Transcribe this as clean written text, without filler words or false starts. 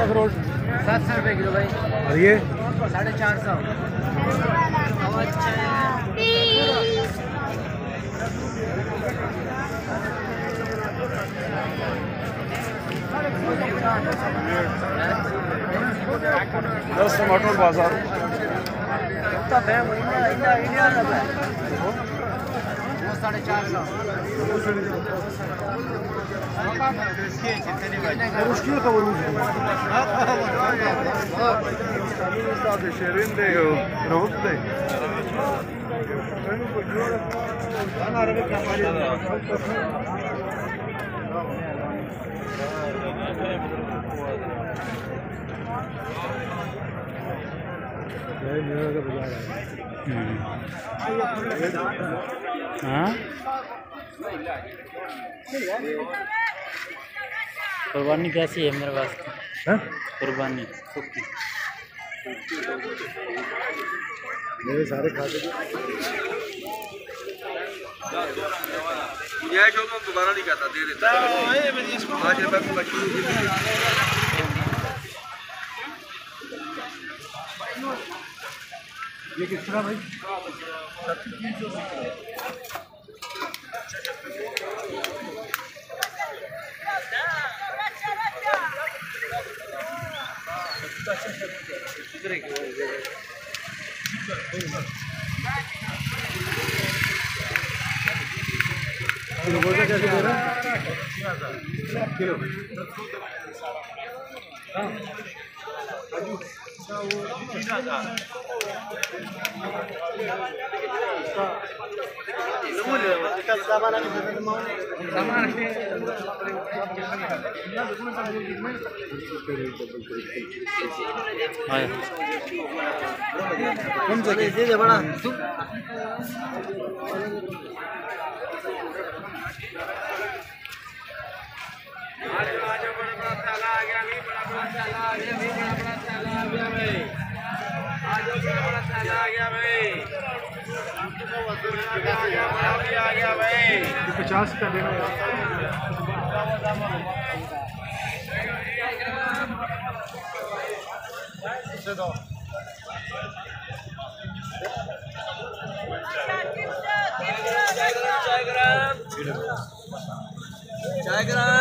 अखरोट 700 रुपये किलो भाई। और ये 450। दस टमाटर बाजार कुर्बानी कैसी है मेरे पास? कुर्बानी मेरे सारे खाते गुंजाइश हो तो दोबारा नहीं कहता, दे देता है। 5 रुपये की मछली ये किस तरह भाई? 300 कैसे दे रहा किलो? बड़ा आ गया भाई। 50 का देना चाय ग्राम